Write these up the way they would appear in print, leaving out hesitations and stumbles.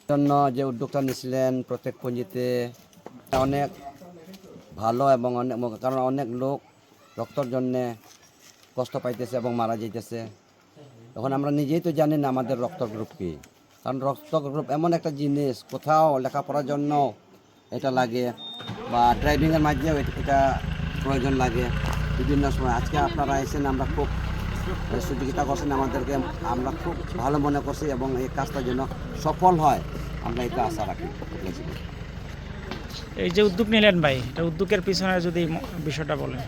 জন্য যে উদ্যোগটা নিয়েছিলেন প্রত্যেক পঞ্জিতে অনেক ভালো এবং অনেক, কারণ অনেক লোক রক্তর জন্যে কষ্ট পাইতেছে এবং মারা যাইতেছে। এখন আমরা নিজেই তো জানি না আমাদের রক্ত গ্রুপ কী, কারণ রক্ত গ্রুপ এমন একটা জিনিস, কোথাও লেখাপড়ার জন্য এটা লাগে বা ড্রাইভিংয়ের মাধ্যমেও এটা প্রয়োজন লাগে বিভিন্ন সময়। আজকে আপনারা এসেছেন, আমরা খুব সহযোগিতা করছেন আমাদেরকে, আমরা খুব ভালো মনে করছি এবং এই কাজটা যেন সফল হয় আমরা এটা আশা রাখি। এই যে উদ্যোগ নিলেন ভাই, এটা উদ্যোগের পিছনে যদি বিষয়টা বলেন।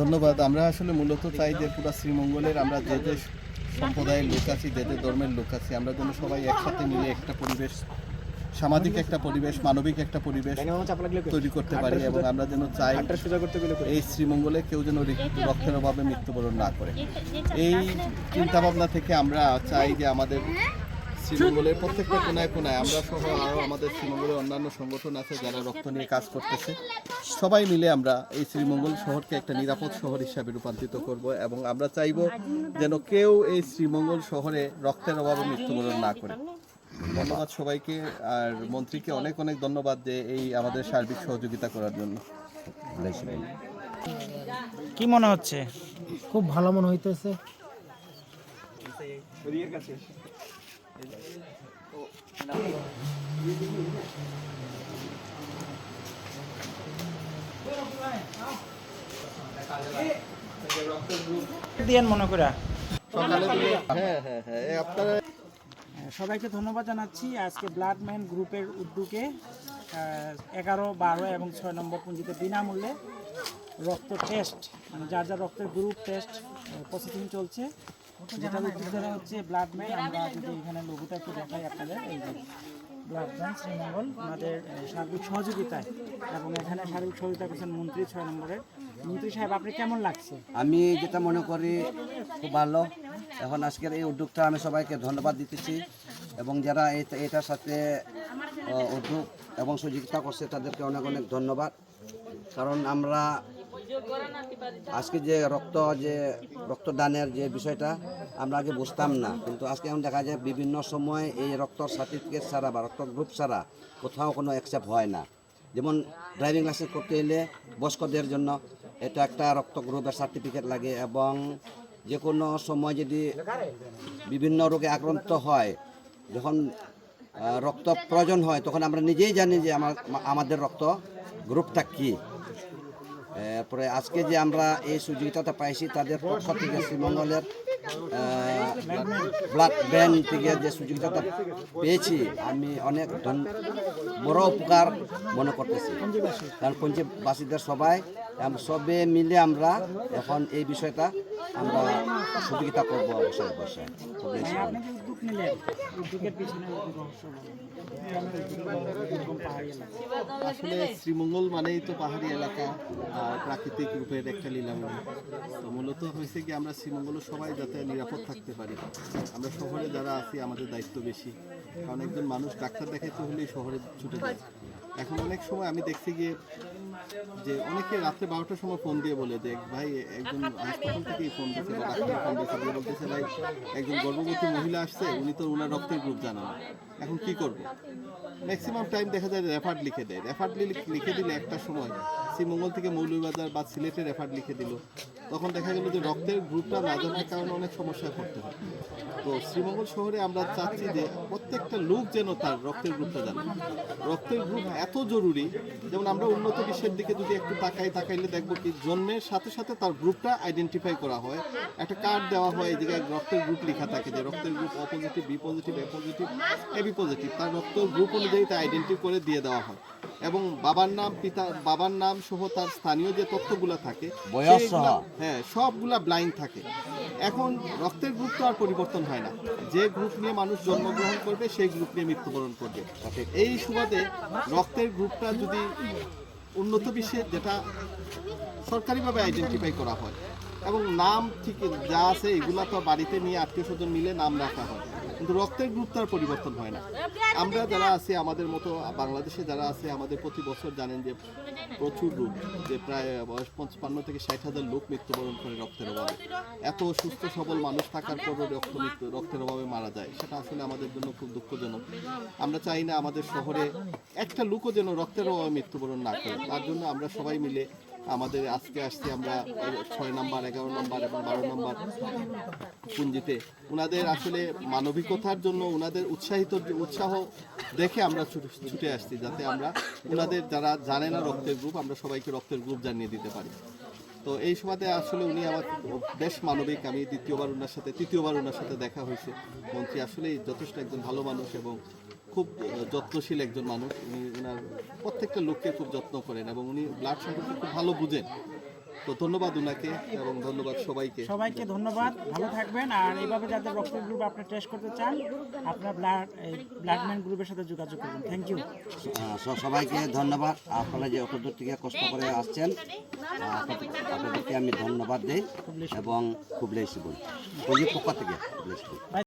ধন্যবাদ। আমরা আসলে মূলত চাই যে পুরো শ্রীমঙ্গলের আমরা যে যে সম্প্রদায়ের লোক আছি, যে যে ধর্মের লোক আছি, আমরা যেন সবাই একসাথে মিলে একটা পরিবেশ, সামাজিক একটা পরিবেশ, মানবিক একটা পরিবেশ তৈরি করতে পারি এবং আমরা যেন চাই এই শ্রীমঙ্গলে কেউ যেন রক্তের অভাবে মৃত্যুবরণ না করে। এই চিন্তাভাবনা থেকে আমরা চাই যে আমাদের শ্রীমঙ্গলের প্রত্যেকটা কোনায় কোনায় আমরা সহ আরও আমাদের শ্রীমঙ্গলের অন্যান্য সংগঠন আছে যারা রক্ত নিয়ে কাজ করতেছে, সবাই মিলে আমরা এই শ্রীমঙ্গল শহরকে একটা নিরাপদ শহর হিসাবে রূপান্তরিত করব এবং আমরা চাইব যেন কেউ এই শ্রীমঙ্গল শহরে রক্তের অভাবে মৃত্যুবরণ না করে। ধন্যবাদ সবাইকে, আর মন্ত্রীকে অনেক অনেক ধন্যবাদ যে এই আমাদের সার্বিক সহযোগিতা করার জন্য। কি মনে হচ্ছে? খুব ভালো মনে হইতেছে। দিয়েন মনে করে। আপনারা সবাইকে ধন্যবাদ জানাচ্ছি। আজকে ব্লাড ম্যান গ্রুপের উদ্যোগে 11, 12 এবং 6 নম্বর পুঞ্জিতে বিনামূল্যে রক্ত টেস্ট, মানে যার যার রক্তের গ্রুপ টেস্ট প্রসেসিং চলছে, যেটা উদ্যোগটা হচ্ছে ব্লাড ম্যান। আমরা যদি এখানে লোগোটা একটু দেখাই আপনাদের, এই যে ব্লাড ম্যান শ্রীমঙ্গল আমাদের সার্বিক সহযোগিতায়, এবং এখানে সার্বিক সহযোগিতা করছেন মন্ত্রী 6 নম্বরের। মন্ত্রী সাহেব, আপনি কেমন লাগছে? আমি যেটা মনে করি খুব ভালো। এখন আজকের এই উদ্যোগটা আমি সবাইকে ধন্যবাদ দিতেছি এবং যারা এটার সাথে উদ্যোগ এবং সহযোগিতা করছে তাদেরকে অনেক অনেক ধন্যবাদ। কারণ আমরা আজকে যে রক্তদানের যে বিষয়টা আমরা আগে বুঝতাম না, কিন্তু আজকে এখন দেখা যায় বিভিন্ন সময় এই রক্ত সার্টিফিকেট ছাড়া বা রক্ত গ্রুপ ছাড়া কোথাও কোনো অ্যাকসেপ্ট হয় না। যেমন ড্রাইভিং লাইসেন্স করতে এলে বয়স্কদের জন্য এটা একটা রক্ত গ্রুপের সার্টিফিকেট লাগে, এবং যে কোনো সময় যদি বিভিন্ন রোগে আক্রান্ত হয়, যখন রক্ত প্রয়োজন হয়, তখন আমরা নিজেই জানি যে আমাদের রক্ত গ্রুপটা কী। এরপরে আজকে যে আমরা এই সুযোগটা পাইছি তাদের পক্ষ থেকে শ্রীমঙ্গলের ব্লাড ব্যাংক থেকে যে সুযোগটা পেয়েছি, আমি অনেক বড় উপকার মনে করতেছি। কারণ পঞ্চবাসীদের সবে মিলে আমরা এখন এই বিষয়টা আমরা সহযোগিতা করবো অবশ্যই অবশ্যই। আসলে শ্রীমঙ্গল মানেই তো পাহাড়ি এলাকা আর প্রাকৃতিক রূপের একটা লীলাভূমি। তো মূলত হয়েছে কি, আমরা শ্রীমঙ্গলে সবাই যাতে নিরাপদ থাকতে পারি। আমরা শহরে যারা আছি আমাদের দায়িত্ব বেশি, কারণ একজন মানুষ ডাক্তার দেখাইতে হলেই শহরে ছুটে যায়। এখন অনেক সময় আমি দেখছি গিয়ে যে অনেকে রাত্রে 12টার সময় ফোন দিয়ে বলে যে ভাই একজন হাসপাতাল থেকেই ফোন দিচ্ছে বা ডাক্তার ফোন দিচ্ছে, দিয়ে বলতেছে ভাই একজন গর্ভবতী মহিলা আসছে, উনি তো ওনার রক্তের গ্রুপ জানেন না, এখন কি করবো? ম্যাক্সিমাম টাইম দেখা যায় রেফার্ড লিখে দেয়। রেফার্ড লিখে দিলে একটা সময় শ্রীমঙ্গল থেকে মৌলভীবাজার বা সিলেটে রেফার্ড লিখে দিল, তখন দেখা গেল যে রক্তের গ্রুপটা না জানার কারণে অনেক সমস্যায় পড়তে হয়। তো শ্রীমঙ্গল শহরে আমরা চাচ্ছি যে প্রত্যেকটা লোক যেন তার রক্তের গ্রুপটা জানে। রক্তের গ্রুপ এত জরুরি, যেমন আমরা উন্নত বিশ্বের দিকে যদি একটু তাকাইলে দেখবো কি জন্মের সাথে সাথে তার গ্রুপটা আইডেন্টিফাই করা হয়, একটা কার্ড দেওয়া হয়, এই জায়গায় রক্তের গ্রুপ লেখা থাকে যে রক্তের গ্রুপ ও পজিটিভ, বি পজিটিভ, এ পজিটিভ, এবি পজিটিভ, তার রক্তের গ্রুপ অনুযায়ী তা আইডেন্টিফাই করে দিয়ে দেওয়া হয়। এবং বাবার নাম সহ তার স্থানীয় যে তথ্যগুলো থাকে, হ্যাঁ, সবগুলা ব্লাইন্ড থাকে। এখন রক্তের গ্রুপ তো আর পরিবর্তন হয় না, যে গ্রুপ নিয়ে মানুষ জন্মগ্রহণ করবে সেই গ্রুপ নিয়ে মৃত্যুবরণ করবে। এই সুবাদে রক্তের গ্রুপটা যদি উন্নত বিশ্বে যেটা সরকারিভাবে আইডেন্টিফাই করা হয়, এবং নাম ঠিক যা আছে এগুলা তো বাড়িতে নিয়ে আত্মীয় স্বজন মিলে নাম রাখা হয়, কিন্তু রক্তের গ্রুপ তার পরিবর্তন হয় না। আমরা যারা আছি আমাদের মতো বাংলাদেশে যারা আছে আমাদের প্রতি বছর জানেন যে প্রচুর রোগ, যে প্রায় বয়স 55 থেকে 60,000 লোক মৃত্যুবরণ করে রক্তের অভাবে। এত সুস্থ সবল মানুষ থাকার পরও রক্তের অভাবে মারা যায়, সেটা আসলে আমাদের জন্য খুব দুঃখজনক। আমরা চাই না আমাদের শহরে একটা লোকও যেন রক্তের অভাবে মৃত্যুবরণ না করে। তার জন্য আমরা সবাই মিলে আমাদের আজকে আসছি আমরা 6 নম্বর, 11 নম্বর এবং 12 নম্বর পুঞ্জিতে ওনাদের আসলে মানবিকতার জন্য ওনাদের উৎসাহ দেখে আমরা ছুটে আসছি, যাতে আমরা ওনাদের যারা জানে না রক্তের গ্রুপ, আমরা সবাইকে রক্তের গ্রুপ জানিয়ে দিতে পারি। তো এই সময়তে আসলে উনি আমার বেশ মানবিক। আমি তৃতীয়বার ওনার সাথে দেখা হয়েছে। মন্ত্রী আসলেই যথেষ্ট একজন ভালো মানুষ এবং খুব যত্নশীল একজন মানুষ। উনি ওনার প্রত্যেকটা লোককে খুব যত্ন করেন এবং উনি ব্লাড সম্পর্কে খুব ভালো বুঝেন। তো ধন্যবাদ ওনাকে এবং ধন্যবাদ সবাইকে ধন্যবাদ। ভালো থাকবেন। আর এইভাবে যাদের রক্তের গ্রুপ আপনি টেস্ট করতে চান, আপনার ব্লাডম্যান গ্রুপের সাথে যোগাযোগ করবেন। Thank you. সবাইকে ধন্যবাদ। আপনারা যে অত দূর থেকে কষ্ট করে আসছেন, আপনাদেরকে আমি ধন্যবাদ দিই এবং খুব লেসি বলি পক্ষ থেকে।